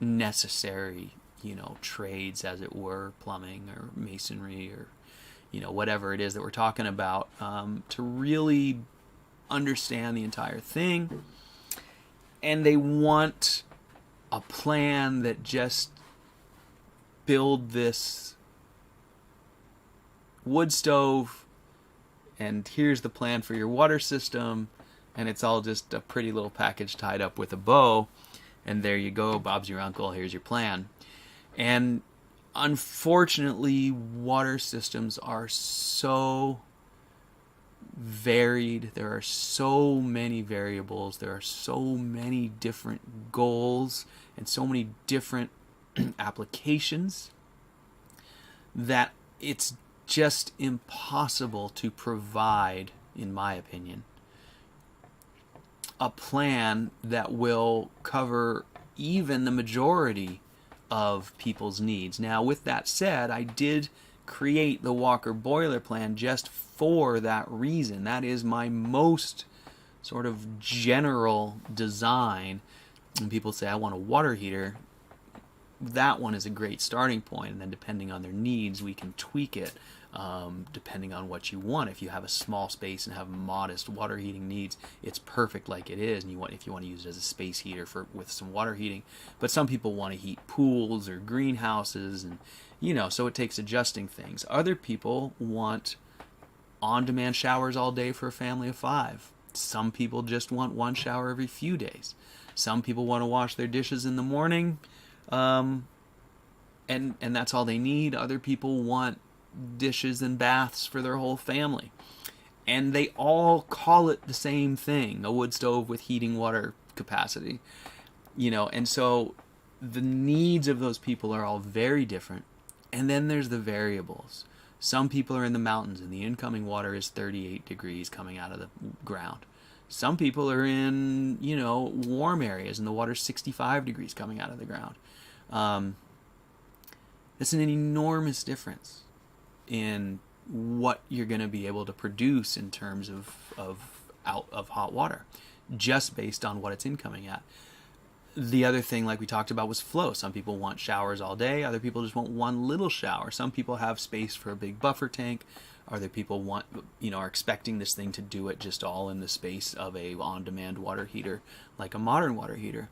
necessary trades, as it were, plumbing or masonry or whatever it is that we're talking about, to really understand the entire thing. And they want a plan that just build this wood stove, and here's the plan for your water system, and it's all just a pretty little package tied up with a bow, and there you go, Bob's your uncle, here's your plan. And unfortunately, water systems are so varied. There are so many variables. There are so many different goals and so many different applications that it's just impossible to provide, in my opinion, a plan that will cover even the majority of people's needs. Now, with that said, I did create the Walker boiler plan just for that reason. That is my most sort of general design. When people say, I want a water heater, that one is a great starting point, and then depending on their needs, we can tweak it depending on what you want. If you have a small space and have modest water heating needs, it's perfect like it is, and if you want to use it as a space heater with some water heating. But some people want to heat pools or greenhouses, and so it takes adjusting things. Other people want on-demand showers all day for a family of 5. Some people just want one shower every few days. Some people want to wash their dishes in the morning, and that's all they need. Other people want dishes and baths for their whole family. And they all call it the same thing, a wood stove with heating water capacity. And so the needs of those people are all very different. And then there's the variables. Some people are in the mountains and the incoming water is 38 degrees coming out of the ground. Some people are in, warm areas and the water's 65 degrees coming out of the ground. It's an enormous difference in what you're going to be able to produce in terms of hot water, just based on what it's incoming at. The other thing, like we talked about, was flow. Some people want showers all day. Other people just want one little shower. Some people have space for a big buffer tank. Other people are expecting this thing to do it just all in the space of a on-demand water heater, like a modern water heater.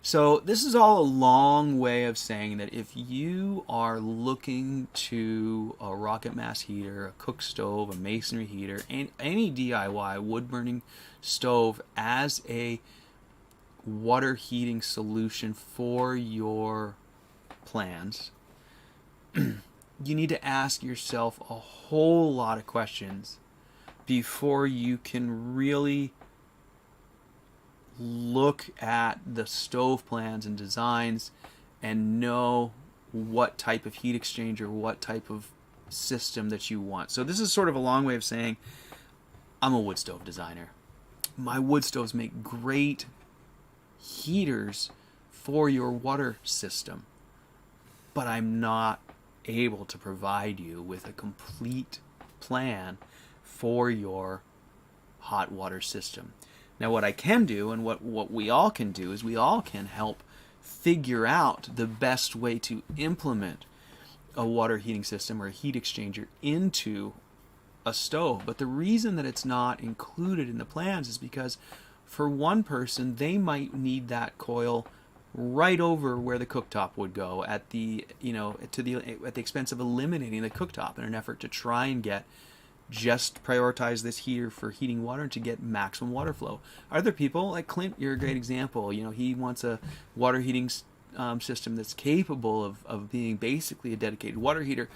So this is all a long way of saying that if you are looking to a rocket mass heater, a cook stove, a masonry heater, and any DIY wood-burning stove as a water heating solution for your plans, you need to ask yourself a whole lot of questions before you can really look at the stove plans and designs and know what type of heat exchanger, what type of system that you want. So this is sort of a long way of saying I'm a wood stove designer. My wood stoves make great heaters for your water system, but I'm not able to provide you with a complete plan for your hot water system. Now what I can do, and what we all can do, is we all can help figure out the best way to implement a water heating system or a heat exchanger into a stove. But the reason that it's not included in the plans is because for one person, they might need that coil right over where the cooktop would go at the at the expense of eliminating the cooktop in an effort to try and just prioritize this heater for heating water to get maximum water flow. Other people, like Clint, you're a great example. He wants a water heating system that's capable of being basically a dedicated water heater,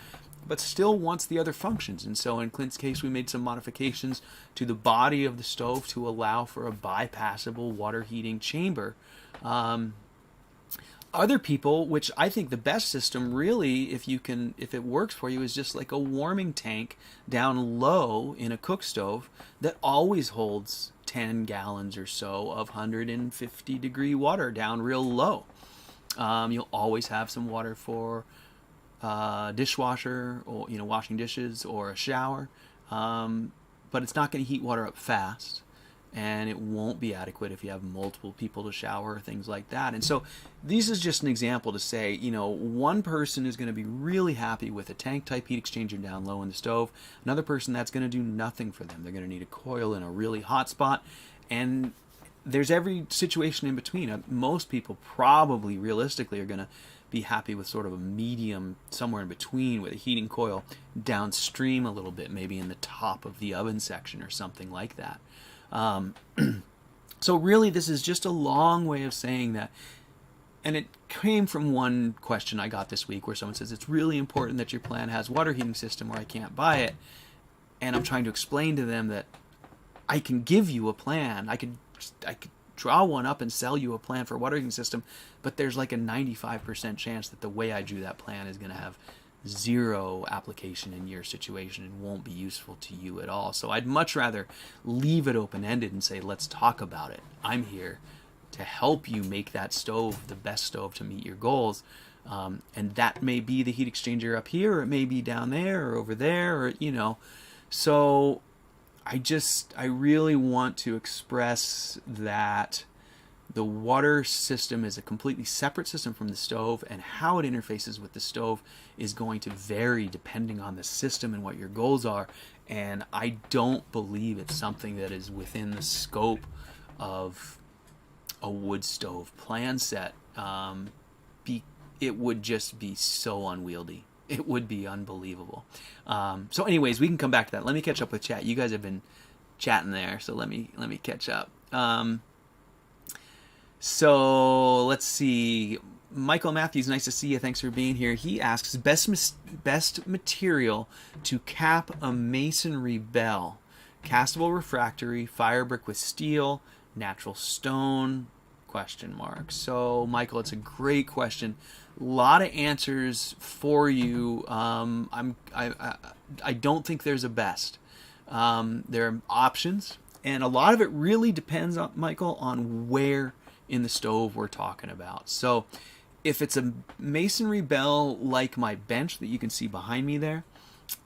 but still wants the other functions. And so in Clint's case, we made some modifications to the body of the stove to allow for a bypassable water heating chamber. Other people, which I think the best system really, if it works for you, is just like a warming tank down low in a cook stove that always holds 10 gallons or so of 150 degree water down real low. You'll always have some water for dishwasher or washing dishes or a shower, but it's not going to heat water up fast. And it won't be adequate if you have multiple people to shower or things like that. And so this is just an example to say, one person is going to be really happy with a tank type heat exchanger down low in the stove. Another person, that's going to do nothing for them. They're going to need a coil in a really hot spot. And there's every situation in between. Most people probably realistically are going to be happy with sort of a medium somewhere in between with a heating coil downstream a little bit, maybe in the top of the oven section or something like that. So really this is just a long way of saying that, and it came from one question I got this week where someone says it's really important that your plan has water heating system or I can't buy it. And I'm trying to explain to them that I can give you a plan. I could draw one up and sell you a plan for a water heating system, but there's like a 95% chance that the way I drew that plan is going to have zero application in your situation and won't be useful to you at all. So I'd much rather leave it open-ended and say, let's talk about it. I'm here to help you make that stove the best stove to meet your goals. And that may be the heat exchanger up here, or it may be down there or over there, or, So I really want to express that the water system is a completely separate system from the stove, and how it interfaces with the stove is going to vary depending on the system and what your goals are. And I don't believe it's something that is within the scope of a wood stove plan set. It would just be so unwieldy. It would be unbelievable. So anyways, we can come back to that. Let me catch up with chat. You guys have been chatting there, so let me catch up. So let's see. Michael Matthews, nice to see you. Thanks for being here. He asks, best material to cap a masonry bell. Castable refractory, fire brick with steel, natural stone, ? So Michael, it's a great question. A lot of answers for you. I don't think there's a best. There are options, and a lot of it really depends on, Michael, on where in the stove we're talking about. So if it's a masonry bell like my bench that you can see behind me there,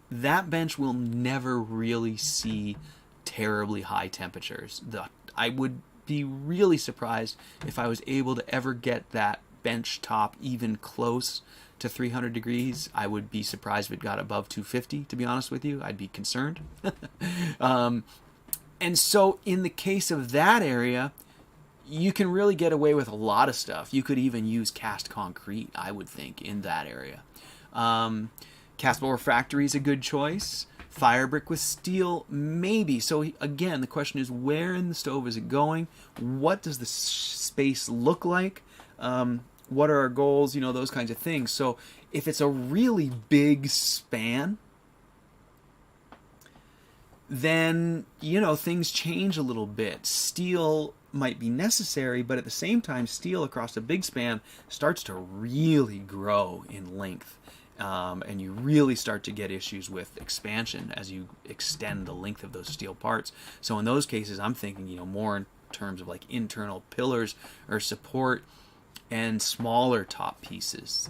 that bench will never really see terribly high temperatures. I would be really surprised if I was able to ever get that bench top even close to 300 degrees. I would be surprised if it got above 250, to be honest with you. I'd be concerned. And so in the case of that area, you can really get away with a lot of stuff. You could even use cast concrete, I would think, in that area. Castable refractory is a good choice. Fire brick with steel, maybe. So again, the question is, where in the stove is it going? What does the space look like? What are our goals? You know, those kinds of things. So if it's a really big span, then, you know, things change a little bit. Steel might be necessary, but at the same time, steel across a big span starts to really grow in length. And you really start to get issues with expansion as you extend the length of those steel parts. So in those cases, I'm thinking, you know, more in terms of like internal pillars or support and smaller top pieces.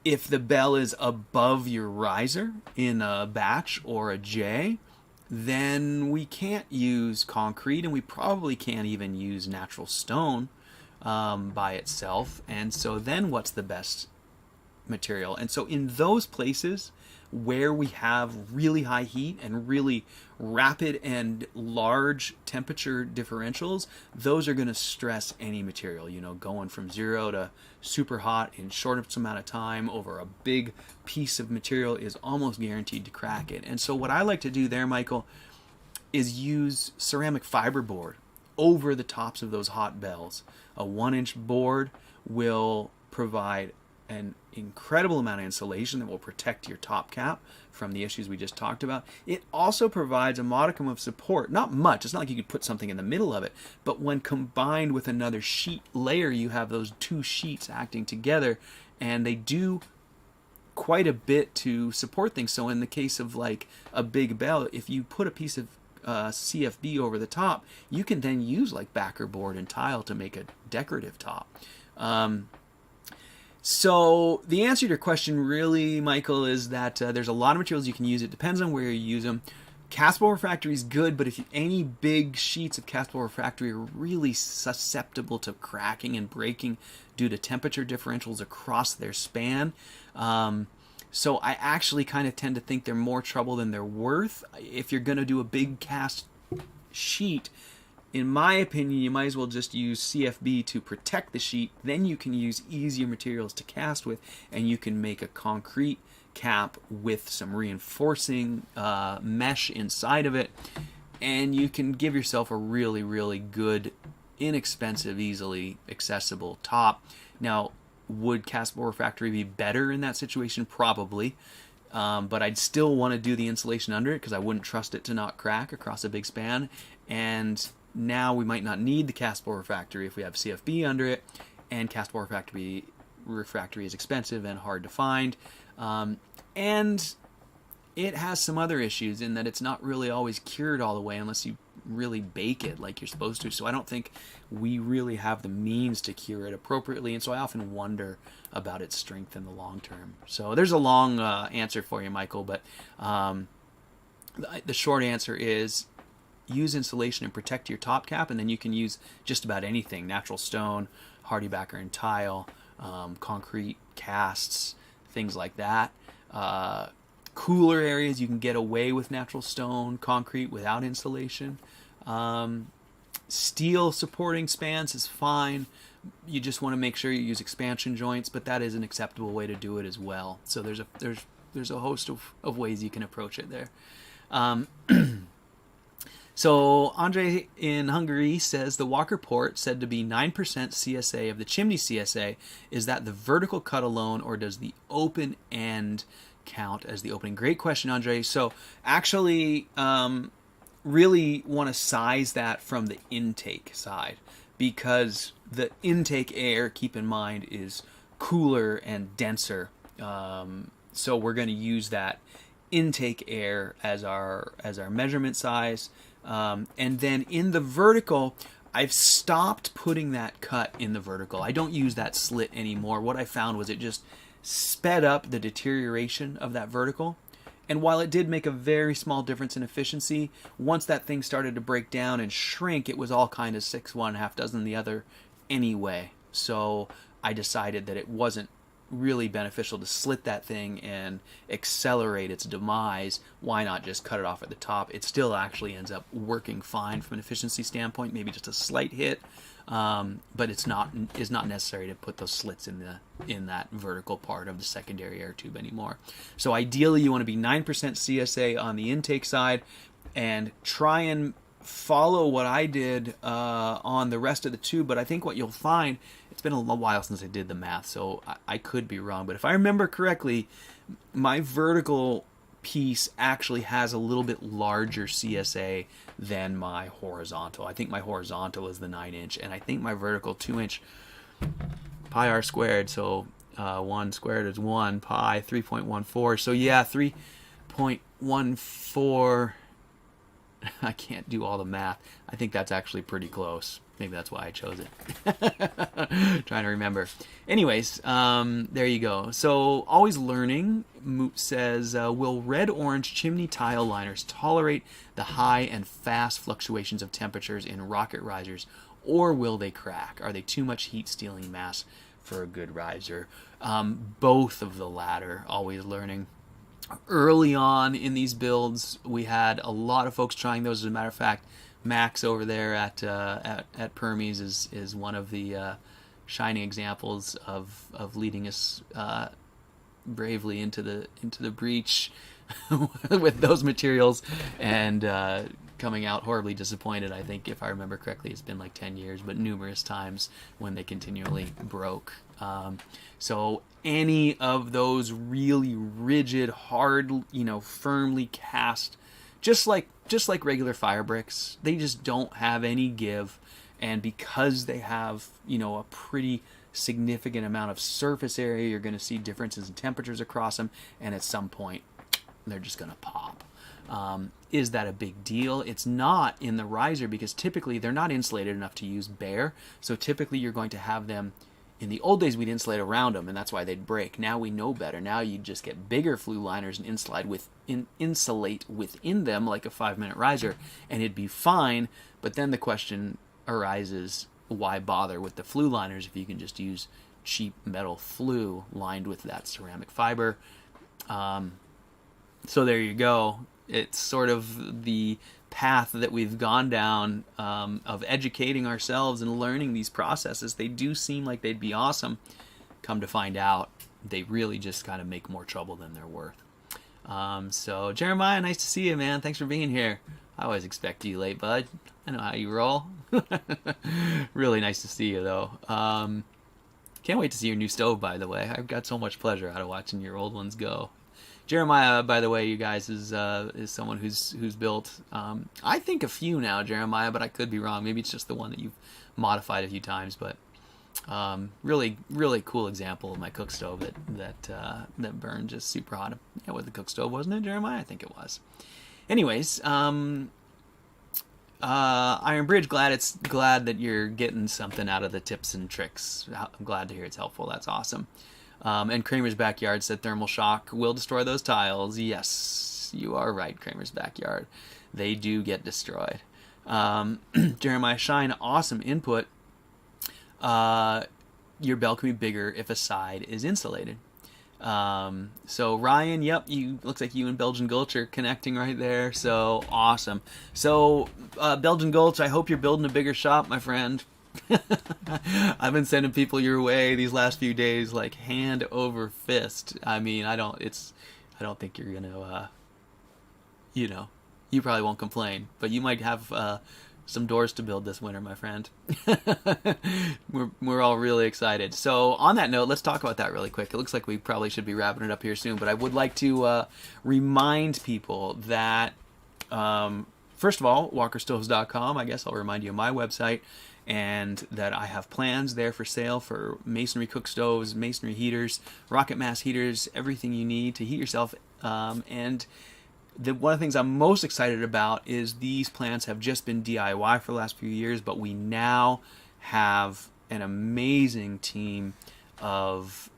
If the bell is above your riser in a batch or a J, then we can't use concrete, and we probably can't even use natural stone by itself. And so then what's the best material? And so in those places where we have really high heat and really rapid and large temperature differentials, those are going to stress any material. You know, going from 0 to super hot in shortest amount of time over a big piece of material is almost guaranteed to crack it. And so what I like to do there, Michael, is use ceramic fiberboard over the tops of those hot bells. A 1-inch board will provide an incredible amount of insulation that will protect your top cap from the issues we just talked about. It also provides a modicum of support. Not much. It's not like you could put something in the middle of it, but when combined with another sheet layer, you have those two sheets acting together, and they do quite a bit to support things. So in the case of like a big bell, if you put a piece of CFB over the top, you can then use like backer board and tile to make a decorative top. So the answer to your question really, Michael, is that there's a lot of materials you can use. It depends on where you use them. Castable refractory is good, but if any big sheets of castable refractory are really susceptible to cracking and breaking due to temperature differentials across their span. So I actually kind of tend to think they're more trouble than they're worth. If you're going to do a big cast sheet, in my opinion, you might as well just use CFB to protect the sheet. Then you can use easier materials to cast with, and you can make a concrete cap with some reinforcing mesh inside of it, and you can give yourself a really, really good, inexpensive, easily accessible top. Now, would castable refractory be better in that situation? Probably. But I'd still want to do the insulation under it because I wouldn't trust it to not crack across a big span. And now we might not need the castable refractory if we have CFB under it, and castable refractory is expensive and hard to find. And it has some other issues in that it's not really always cured all the way unless you really bake it like you're supposed to. So I don't think we really have the means to cure it appropriately, and so I often wonder about its strength in the long term. So there's a long answer for you, Michael, but the short answer is use insulation and protect your top cap, and then you can use just about anything: natural stone, hardy backer and tile, concrete casts, things like that. Cooler areas, you can get away with natural stone, concrete without insulation. Steel supporting spans is fine. You just want to make sure you use expansion joints, but that is an acceptable way to do it as well. So there's a host of ways you can approach it there. So Andre in Hungary says the Walker port said to be 9% CSA of the chimney CSA. Is that the vertical cut alone, or does the open end count as the opening? Great question, Andre. So actually really want to size that from the intake side, because the intake air, keep in mind, is cooler and denser. So we're going to use that intake air as our measurement size. And then in the vertical, I've stopped putting that cut in the vertical. I don't use that slit anymore. What I found was it just sped up the deterioration of that vertical. And while it did make a very small difference in efficiency, once that thing started to break down and shrink, it was all kind of 6 one, half dozen the other anyway. So I decided that it wasn't really beneficial to slit that thing and accelerate its demise. Why not just cut it off at the top? It still actually ends up working fine from an efficiency standpoint, maybe just a slight hit, but it's not necessary to put those slits in that vertical part of the secondary air tube anymore. So ideally you want to be 9% CSA on the intake side, and try and follow what I did on the rest of the tube, but I think what you'll find, it's been a while since I did the math, so I could be wrong, but if I remember correctly, my vertical piece actually has a little bit larger CSA than my horizontal. I think my horizontal is the 9-inch, and I think my vertical 2-inch pi r squared, so 1 squared is 1, pi 3.14, so yeah, 3.14. I can't do all the math. I think that's actually pretty close. Maybe that's why I chose it. Trying to remember. Anyways, there you go. So, always learning. Moot says, will red-orange chimney tile liners tolerate the high and fast fluctuations of temperatures in rocket risers, or will they crack? Are they too much heat-stealing mass for a good riser? Both of the latter. Always learning. Early on in these builds, we had a lot of folks trying those. As a matter of fact, Max over there at Permies is one of the shining examples of leading us bravely into the breach with those materials, and coming out horribly disappointed. I think, if I remember correctly, it's been like 10 years, but numerous times when they continually broke. So any of those really rigid, hard, firmly cast, just like regular fire bricks, they just don't have any give. And because they have, a pretty significant amount of surface area, you're going to see differences in temperatures across them, and at some point, they're just going to pop. Is that a big deal? It's not in the riser, because typically they're not insulated enough to use bare. So typically you're going to have them. In the old days, we'd insulate around them, and that's why they'd break. Now we know better. Now you just get bigger flue liners and insulate within them like a 5-minute riser, and it'd be fine. But then the question arises, why bother with the flue liners if you can just use cheap metal flue lined with that ceramic fiber? So there you go. It's sort of the path that we've gone down, of educating ourselves and learning these processes. They do seem like they'd be awesome. Come to find out, they really just kind of make more trouble than they're worth. So Jeremiah, nice to see you, man. Thanks for being here. I always expect you late, bud. I know how you roll. Really nice to see you, though. Can't wait to see your new stove, by the way. I've got so much pleasure out of watching your old ones go. Jeremiah, by the way, you guys, is someone who's built, I think, a few now, Jeremiah, but I could be wrong. Maybe it's just the one that you've modified a few times. But really, really cool example of my cook stove that burned just super hot. Yeah, it was the cook stove, wasn't it, Jeremiah? I think it was. Anyways, Iron Bridge, glad that you're getting something out of the tips and tricks. I'm glad to hear it's helpful. That's awesome. And Kramer's Backyard said thermal shock will destroy those tiles. Yes, you are right, Kramer's Backyard. They do get destroyed. Jeremiah Shine, awesome input. Your bell can be bigger if a side is insulated. So Ryan, yep, looks like you and Belgian Gulch are connecting right there. So awesome. So Belgian Gulch, I hope you're building a bigger shop, my friend. I've been sending people your way these last few days, like hand over fist. I mean, I don't think you're gonna, you probably won't complain, but you might have some doors to build this winter, my friend. We're all really excited. So on that note, let's talk about that really quick. It looks like we probably should be wrapping it up here soon, but I would like to remind people that, first of all, walkerstoves.com, I guess I'll remind you of my website, and that I have plans there for sale for masonry cook stoves, masonry heaters, rocket mass heaters, everything you need to heat yourself. And one of the things I'm most excited about is these plans have just been DIY for the last few years, but we now have an amazing team of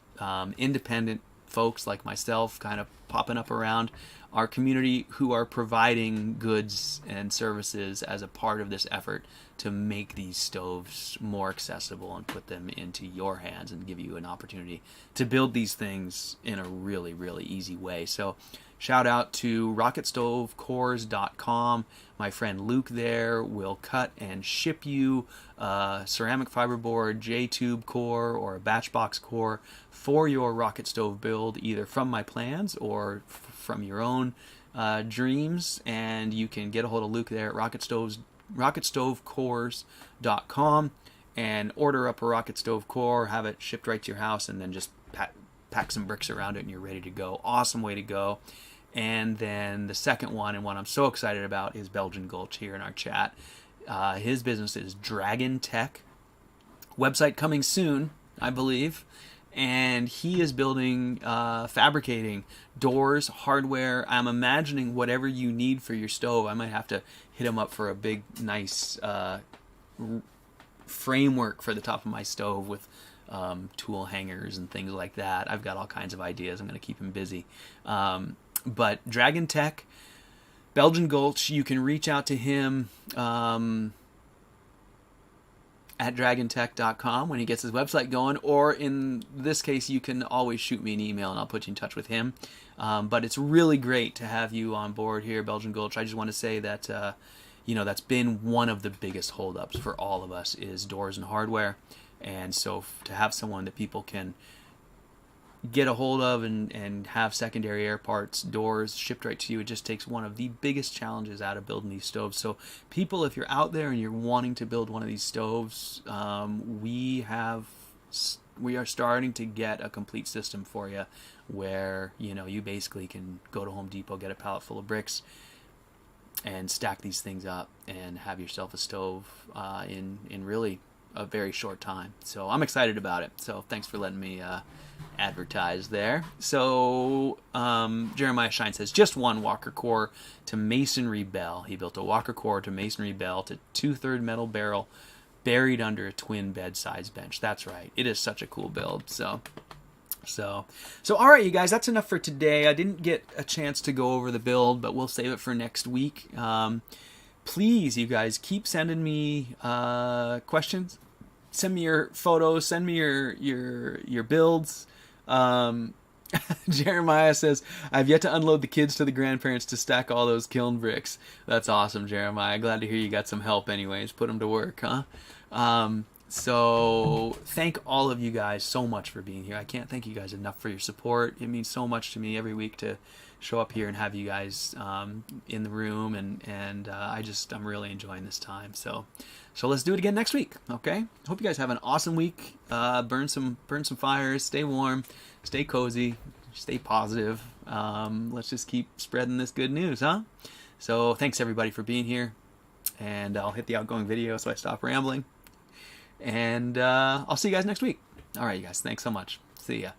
independent folks like myself kind of popping up around our community who are providing goods and services as a part of this effort to make these stoves more accessible and put them into your hands and give you an opportunity to build these things in a really, really easy way. So shout out to rocketstovecores.com. My friend Luke there will cut and ship you a ceramic fiberboard J-tube core or a batchbox core for your rocket stove build, either from my plans or from your own dreams. And you can get a hold of Luke there at rocketstovecores.com, and order up a rocket stove core, have it shipped right to your house, and then just pack some bricks around it, and you're ready to go. Awesome way to go. And then the second one, and one I'm so excited about, is Belgian Gulch here in our chat. His business is Dragon Tech. Website coming soon, I believe. And he is building, fabricating doors, hardware. I'm imagining whatever you need for your stove. I might have to hit him up for a big, nice framework for the top of my stove with tool hangers and things like that. I've got all kinds of ideas. I'm going to keep him busy. But Dragon Tech, Belgian Gulch, you can reach out to him at dragontech.com when he gets his website going, or in this case, you can always shoot me an email and I'll put you in touch with him. But it's really great to have you on board here, Belgian Gulch. I just want to say that, that's been one of the biggest holdups for all of us is doors and hardware. And so to have someone that people can get a hold of and have secondary air parts, doors shipped right to you, it just takes one of the biggest challenges out of building these stoves. So people, if you're out there and you're wanting to build one of these stoves, we are starting to get a complete system for you where you basically can go to Home Depot, get a pallet full of bricks, and stack these things up and have yourself a stove in really a very short time. So I'm excited about it. So thanks for letting me advertise there. So Jeremiah Shine says, just one Walker core to masonry bell. He built a Walker core to masonry bell to 2/3 metal barrel buried under a twin bed-size bench. That's right. It is such a cool build. So all right, you guys, that's enough for today. I didn't get a chance to go over the build, but we'll save it for next week. Please, you guys, keep sending me questions. Send me your photos. Send me your builds. Jeremiah says, I've yet to unload the kids to the grandparents to stack all those kiln bricks. That's awesome, Jeremiah. Glad to hear you got some help anyways. Put them to work, huh? So thank all of you guys so much for being here. I can't thank you guys enough for your support. It means so much to me every week to show up here and have you guys in the room, and I'm really enjoying this time. So let's do it again next week, okay? Hope you guys have an awesome week. Burn some fires, stay warm, stay cozy, stay positive. Let's just keep spreading this good news, huh? So thanks everybody for being here, and I'll hit the outgoing video so I stop rambling. And I'll see you guys next week. All right, you guys, thanks so much. See ya.